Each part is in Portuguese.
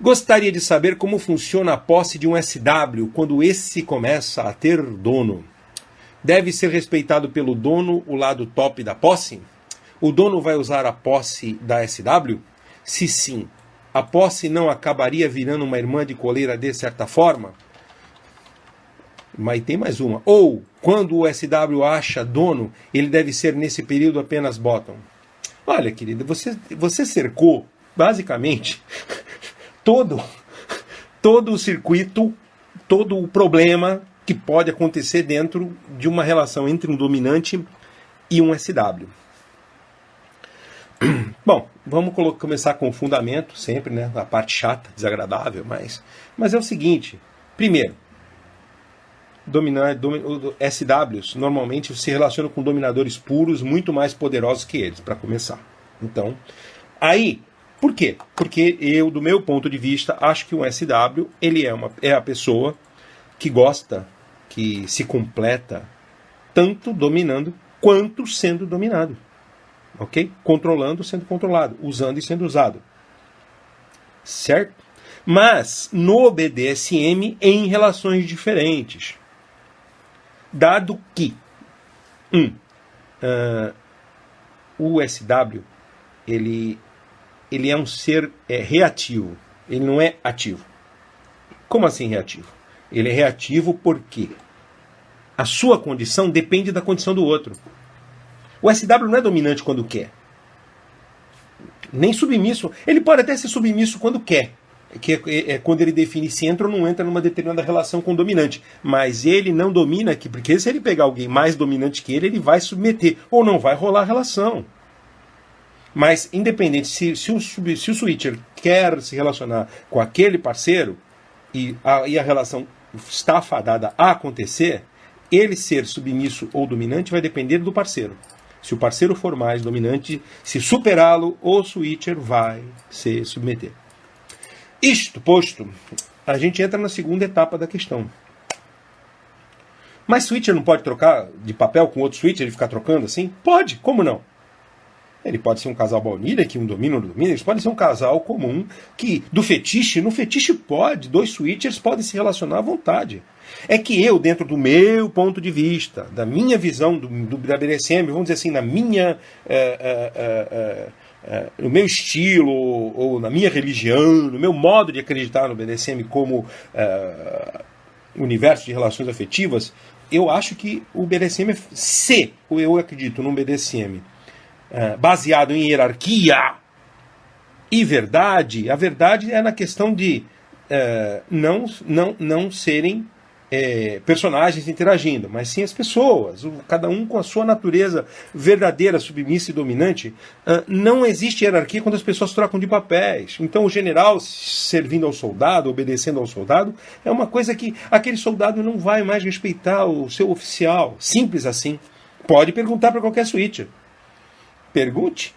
Gostaria de saber como funciona a posse de um SW quando esse começa a ter dono. Deve ser respeitado pelo dono o lado top da posse? O dono vai usar a posse da SW? Se sim, a posse não acabaria virando uma irmã de coleira de certa forma? Mas tem mais uma. Ou, quando o SW acha dono, ele deve ser nesse período apenas bottom. Olha, querida, você cercou, basicamente, todo o circuito, todo o problema que pode acontecer dentro de uma relação entre um dominante e um SW. Bom, vamos começar com o fundamento, sempre, né? A parte chata, desagradável, mas é o seguinte. Primeiro, SWs normalmente se relacionam com dominadores puros muito mais poderosos que eles, para começar. Então, aí, por quê? Porque eu, do meu ponto de vista, acho que um SW ele é a pessoa que gosta, que se completa tanto dominando quanto sendo dominado. Ok? Controlando, sendo controlado, usando e sendo usado. Certo? Mas no BDSM em relações diferentes. Dado que o SW ele é um ser reativo, ele não é ativo. Como assim reativo? Ele é reativo porque a sua condição depende da condição do outro. O SW não é dominante quando quer. Nem submisso. Ele pode até ser submisso quando quer. Que é quando ele define se entra ou não entra numa determinada relação com o dominante. Mas ele não domina aqui, porque se ele pegar alguém mais dominante que ele vai submeter, ou não vai rolar a relação. Mas, independente, se o switcher quer se relacionar com aquele parceiro, e a relação está fadada a acontecer, ele ser submisso ou dominante vai depender do parceiro. Se o parceiro for mais dominante, se superá-lo, o switcher vai se submeter. Isto posto, a gente entra na segunda etapa da questão. Mas switcher não pode trocar de papel com outro switcher e ficar trocando assim? Pode, como não? Ele pode ser um casal baunilha, que um domina, outro domina. Eles podem ser um casal comum, que no fetiche pode, dois switchers podem se relacionar à vontade. É que eu, dentro do meu ponto de vista, da minha visão da BDSM, vamos dizer assim, na minha... no meu estilo, ou na minha religião, no meu modo de acreditar no BDSM como universo de relações afetivas, eu acho que o BDSM, se eu acredito num BDSM baseado em hierarquia e verdade, a verdade é na questão de não serem personagens interagindo, mas sim as pessoas, cada um com a sua natureza verdadeira, submissa e dominante. Não existe hierarquia quando as pessoas trocam de papéis. Então o general servindo ao soldado, obedecendo ao soldado, é uma coisa que aquele soldado não vai mais respeitar o seu oficial. Simples assim. Pode perguntar para qualquer switcher. Pergunte,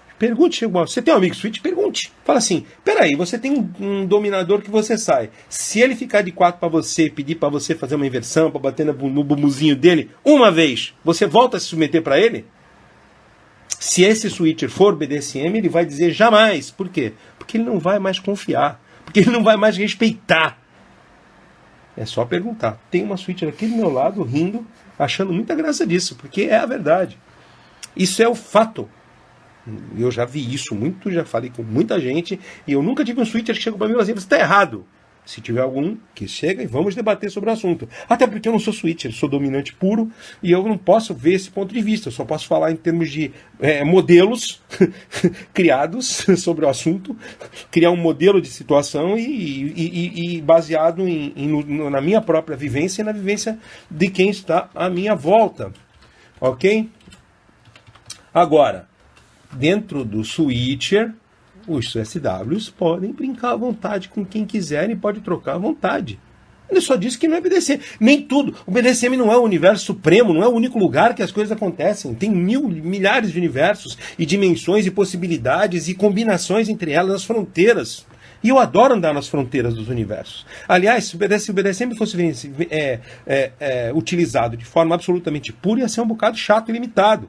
você tem um amigo switch? Pergunte. Fala assim, peraí, você tem um dominador que você sai. Se ele ficar de 4 para você, pedir para você fazer uma inversão, para bater no bumbuzinho dele, uma vez, você volta a se submeter para ele? Se esse switcher for BDSM, ele vai dizer jamais. Por quê? Porque ele não vai mais confiar. Porque ele não vai mais respeitar. É só perguntar. Tem uma switcher aqui do meu lado, rindo, achando muita graça disso, porque é a verdade. Isso é o fato. Eu já vi isso muito, já falei com muita gente, e eu nunca tive um switcher que chegou para mim e falou assim, você está errado. Se tiver algum, que chega e vamos debater sobre o assunto. Até porque eu não sou switcher, sou dominante puro, e eu não posso ver esse ponto de vista. Eu só posso falar em termos de modelos criados sobre o assunto, criar um modelo de situação e baseado na minha própria vivência e na vivência de quem está à minha volta. Ok? Agora, dentro do switcher, os SWs podem brincar à vontade com quem quiser e pode trocar à vontade. Ele só disse que não é BDSM. Nem tudo. O BDSM não é o universo supremo, não é o único lugar que as coisas acontecem. Tem milhares de universos e dimensões e possibilidades e combinações entre elas, as fronteiras. E eu adoro andar nas fronteiras dos universos. Aliás, se o BDSM fosse utilizado de forma absolutamente pura, ia ser um bocado chato e limitado.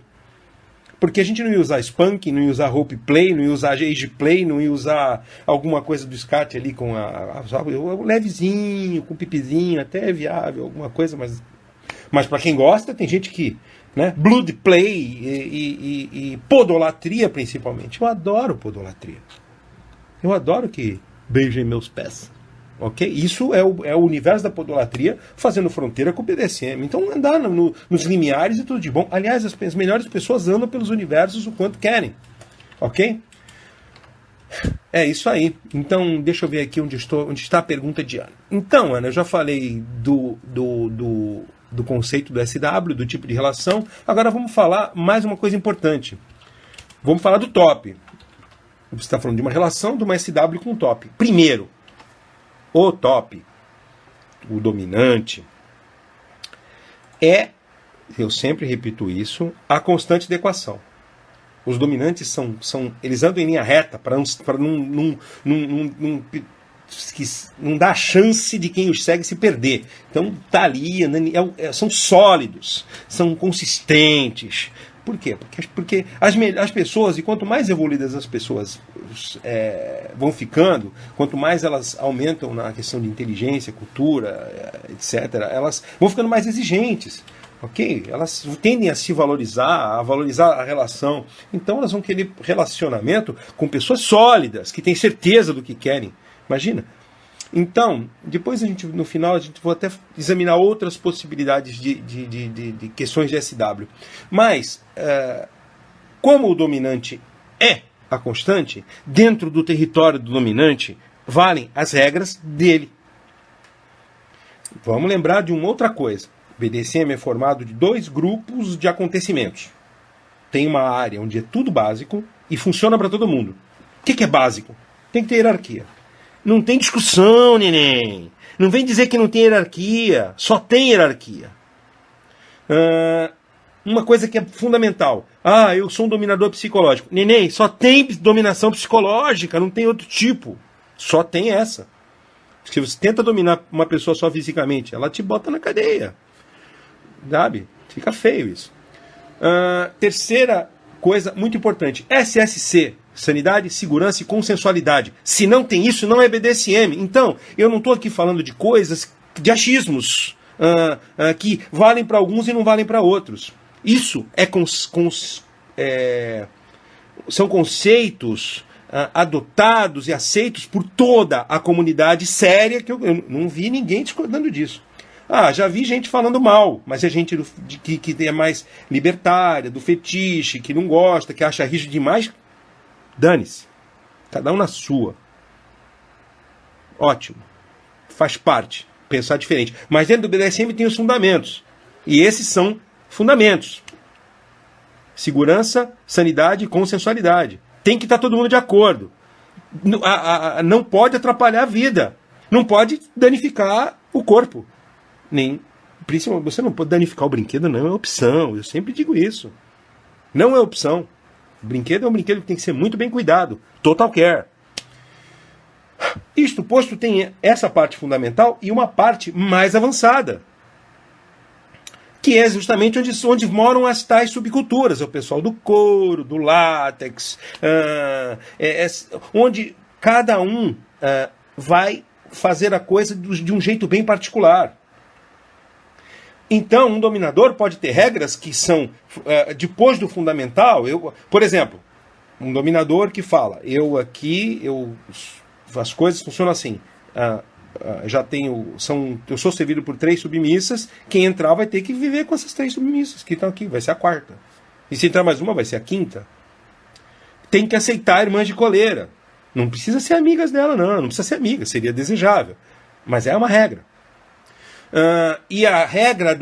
Porque a gente não ia usar Spunk, não ia usar Rope Play, não ia usar Age Play, não ia usar alguma coisa do SCAT ali com o levezinho, com pipizinho, até é viável, alguma coisa, mas para quem gosta, tem gente que... Né? Blood Play e podolatria, principalmente. Eu adoro podolatria. Eu adoro que beijem meus pés. Ok? Isso é o universo da podolatria fazendo fronteira com o BDSM. Então andar nos limiares e tudo de bom. Aliás, as melhores pessoas andam pelos universos o quanto querem. Ok? É isso aí. Então, deixa eu ver aqui onde está a pergunta de Ana. Então, Ana, eu já falei do conceito do SW, do tipo de relação. Agora vamos falar mais uma coisa importante. Vamos falar do top. Você está falando de uma relação de uma SW com um top. Primeiro, o top, o dominante, eu sempre repito isso, a constante da equação. Os dominantes eles andam em linha reta para não dar a chance de quem os segue se perder. Então tá ali, são sólidos, são consistentes. Por quê? Porque as pessoas, e quanto mais evoluídas as pessoas vão ficando, quanto mais elas aumentam na questão de inteligência, cultura, etc., elas vão ficando mais exigentes. Ok? Elas tendem a se valorizar, a valorizar a relação. Então elas vão querer relacionamento com pessoas sólidas, que têm certeza do que querem. Imagina. Então, depois no final a gente vai até examinar outras possibilidades de questões de SW. Mas, como o dominante é a constante, dentro do território do dominante, valem as regras dele. Vamos lembrar de uma outra coisa. O BDSM é formado de 2 grupos de acontecimentos. Tem uma área onde é tudo básico e funciona para todo mundo. O que é básico? Tem que ter hierarquia. Não tem discussão, neném. Não vem dizer que não tem hierarquia. Só tem hierarquia. Uma coisa que é fundamental. Eu sou um dominador psicológico. Neném, só tem dominação psicológica, não tem outro tipo. Só tem essa. Se você tenta dominar uma pessoa só fisicamente, ela te bota na cadeia. Sabe? Fica feio isso. Terceira coisa muito importante. SSC. Sanidade, segurança e consensualidade. Se não tem isso, não é BDSM. Então, eu não estou aqui falando de coisas, de achismos, que valem para alguns e não valem para outros. Isso são conceitos adotados e aceitos por toda a comunidade séria, que eu não vi ninguém discordando disso. Já vi gente falando mal, mas é gente que é mais libertária, do fetiche, que não gosta, que acha rígido demais. Dane-se. Cada um na sua. Ótimo. Faz parte. Pensar diferente. Mas dentro do BDSM tem os fundamentos. E esses são fundamentos. Segurança, sanidade e consensualidade. Tem que estar todo mundo de acordo. Não pode atrapalhar a vida. Não pode danificar o corpo. Principalmente, você não pode danificar o brinquedo, não é opção. Eu sempre digo isso. Não é opção. O brinquedo é um brinquedo que tem que ser muito bem cuidado. Total care. Isto posto, tem essa parte fundamental e uma parte mais avançada, que é justamente onde moram as tais subculturas. É o pessoal do couro, do látex, onde cada um vai fazer a coisa de um jeito bem particular. Então, um dominador pode ter regras que são, depois do fundamental, por exemplo, um dominador que fala, as coisas funcionam assim, eu sou servido por 3 submissas, quem entrar vai ter que viver com essas 3 submissas que estão aqui, vai ser a 4ª. E se entrar mais uma, vai ser a 5ª. Tem que aceitar irmãs de coleira. Não precisa ser amigas dela, não precisa ser amiga, seria desejável. Mas é uma regra. E a regra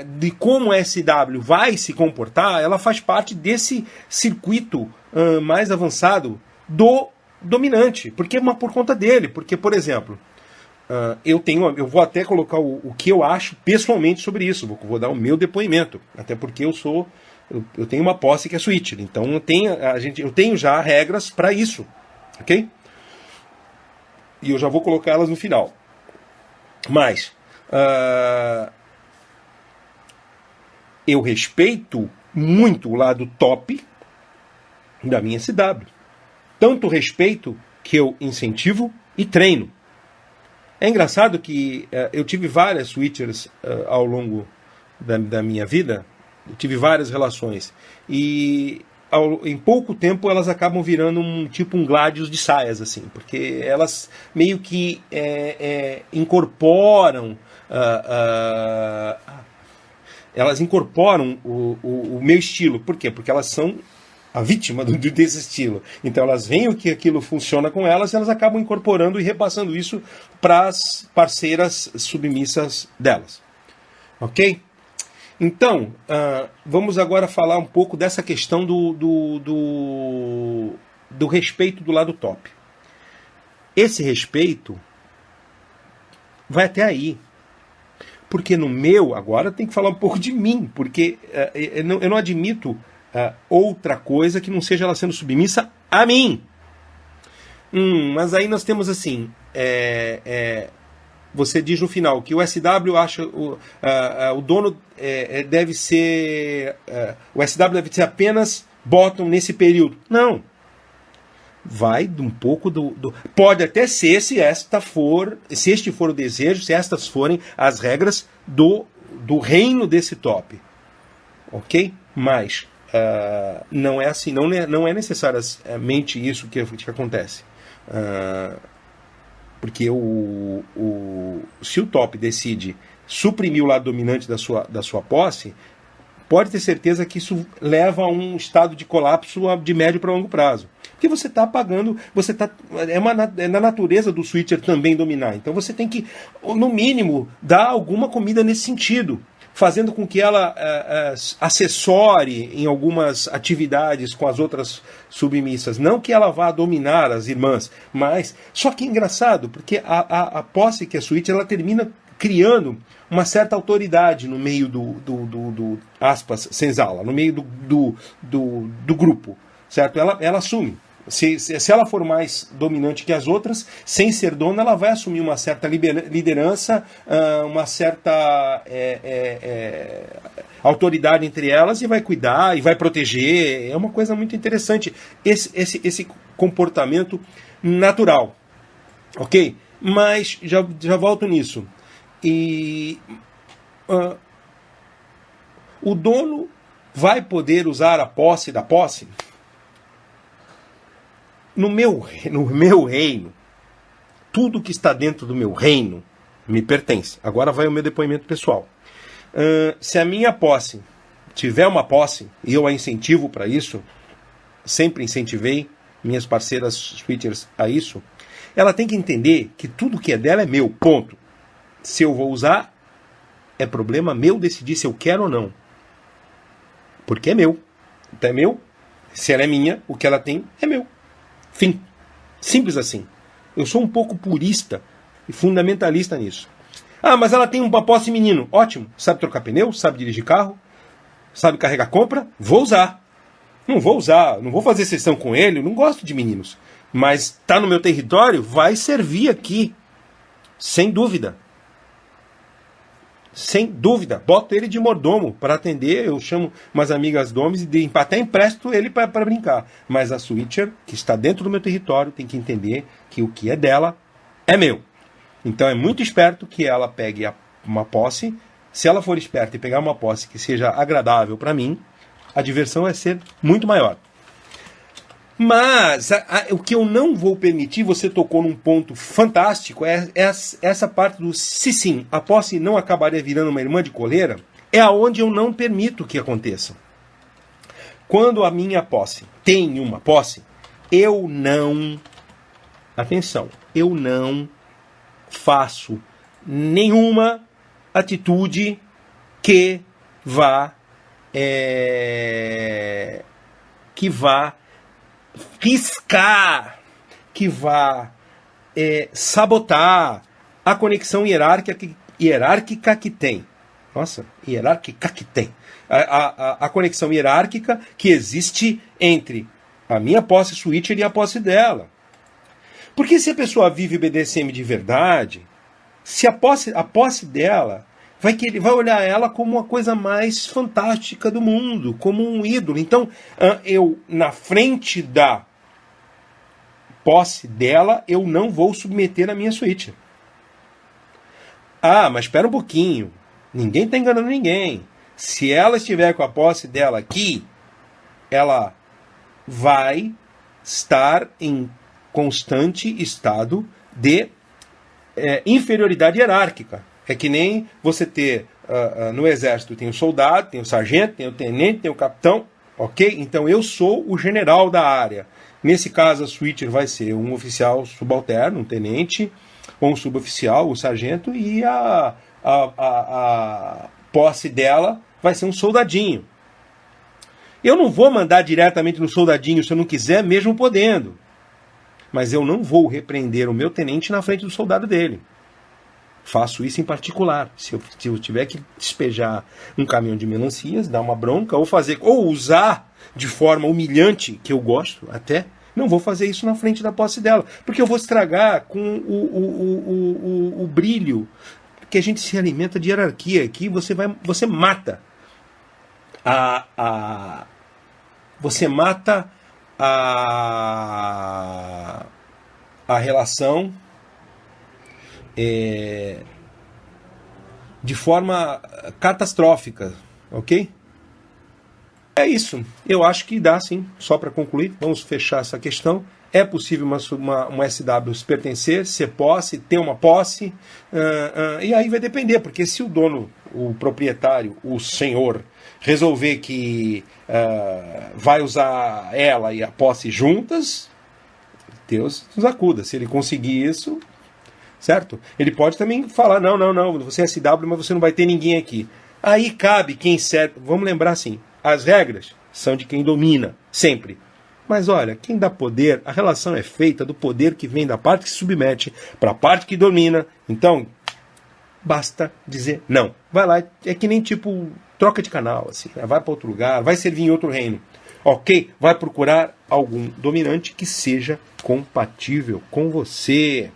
de como a SW vai se comportar, ela faz parte desse circuito mais avançado do dominante, porque por conta dele. Porque, por exemplo, eu vou até colocar o que eu acho pessoalmente sobre isso, vou dar o meu depoimento, até porque eu tenho uma posse que é switcher, então eu tenho já regras para isso, ok? E eu já vou colocá-las no final. Mas eu respeito muito o lado top, da minha SW. Tanto respeito que eu incentivo e treino. É engraçado que eu tive várias switchers ao longo da minha vida, eu tive várias relações, e em pouco tempo elas acabam virando um Gladius de saias, assim, porque elas meio que incorporam o meu estilo. Por quê? Porque elas são a vítima desse estilo. Então elas veem que aquilo funciona com elas e elas acabam incorporando e repassando isso para as parceiras submissas delas. Ok? Então, vamos agora falar um pouco dessa questão do respeito do lado top. Esse respeito vai até aí. Porque no meu, agora tem que falar um pouco de mim, porque eu não admito outra coisa que não seja ela sendo submissa a mim. Mas aí nós temos assim, você diz no final que o SW acha o dono deve ser, o SW deve ser apenas bottom nesse período. Não. Vai um pouco pode até ser se este for o desejo, se estas forem as regras do reino desse top. Ok? Mas não é assim, não é necessariamente isso que acontece. Porque se o top decide suprimir o lado dominante da sua posse, pode ter certeza que isso leva a um estado de colapso de médio para longo prazo. Porque você está apagando, é na natureza do switcher também dominar. Então você tem que, no mínimo, dar alguma comida nesse sentido, fazendo com que ela assessore em algumas atividades com as outras submissas. Não que ela vá dominar as irmãs, mas... Só que é engraçado, porque a posse que é switcher, ela termina criando uma certa autoridade no meio do aspas, senzala, no meio do grupo, certo? Ela assume. Se ela for mais dominante que as outras, sem ser dona, ela vai assumir uma certa liderança, uma certa autoridade entre elas e vai cuidar e vai proteger. É uma coisa muito interessante esse comportamento natural. Ok? Mas já volto nisso. E o dono vai poder usar a posse da posse? No meu reino, tudo que está dentro do meu reino me pertence. Agora vai o meu depoimento pessoal. Se a minha posse tiver uma posse, e eu a incentivo para isso, sempre incentivei minhas parceiras switchers a isso, ela tem que entender que tudo que é dela é meu, ponto. Se eu vou usar, é problema meu decidir se eu quero ou não. Porque é meu. Então é meu. Se ela é minha, o que ela tem é meu. Fim. Simples assim. Eu sou um pouco purista e fundamentalista nisso. Mas ela tem uma posse menino. Ótimo. Sabe trocar pneu? Sabe dirigir carro? Sabe carregar compra? Vou usar. Não vou usar. Não vou fazer sessão com ele. Eu não gosto de meninos. Mas está no meu território? Vai servir aqui. Sem dúvida. Sem dúvida. Boto ele de mordomo para atender. Eu chamo umas amigas domes e até empresto ele para brincar. Mas a switcher, que está dentro do meu território, tem que entender que o que é dela é meu. Então é muito esperto que ela pegue uma posse. Se ela for esperta e pegar uma posse que seja agradável para mim, a diversão vai ser muito maior. Mas o que eu não vou permitir, você tocou num ponto fantástico, é essa parte do se sim, a posse não acabaria virando uma irmã de coleira, é aonde eu não permito que aconteça. Quando a minha posse tem uma posse, eu não faço nenhuma atitude que vá riscar, que vá sabotar a conexão hierárquica que tem. Nossa, hierárquica que tem. A conexão hierárquica que existe entre a minha posse switcher e a posse dela. Porque se a pessoa vive BDSM de verdade, se a posse dela vai olhar ela como a coisa mais fantástica do mundo, como um ídolo. Então, eu, na frente da posse dela, eu não vou submeter a minha suíte. Ah, mas espera um pouquinho. Ninguém está enganando ninguém. Se ela estiver com a posse dela aqui, ela vai estar em constante estado de inferioridade hierárquica. É que nem você ter no exército, tem o soldado, tem o sargento, tem o tenente, tem o capitão, ok? Então eu sou o general da área. Nesse caso a switcher vai ser um oficial subalterno, um tenente, ou um suboficial, um sargento, e a posse dela vai ser um soldadinho. Eu não vou mandar diretamente no soldadinho se eu não quiser, mesmo podendo. Mas eu não vou repreender o meu tenente na frente do soldado dele. Faço isso em particular. Se eu tiver que despejar um caminhão de melancias, dar uma bronca, ou usar de forma humilhante, que eu gosto até, não vou fazer isso na frente da posse dela. Porque eu vou estragar com o brilho, que a gente se alimenta de hierarquia aqui. Você mata você mata a relação de forma catastrófica, ok? É isso. Eu acho que dá, sim. Só para concluir, vamos fechar essa questão. É possível uma SW se pertencer, ser posse, ter uma posse, e aí vai depender, porque se o dono, o proprietário, o senhor, resolver que vai usar ela e a posse juntas, Deus nos acuda. Se ele conseguir isso, certo? Ele pode também falar, não, você é SW, mas você não vai ter ninguém aqui. Aí cabe quem serve. Vamos lembrar assim, as regras são de quem domina, sempre. Mas olha, quem dá poder, a relação é feita do poder que vem da parte que se submete para a parte que domina. Então, basta dizer não. Vai lá, é que nem tipo troca de canal, assim, né? Vai para outro lugar, vai servir em outro reino. Ok? Vai procurar algum dominante que seja compatível com você.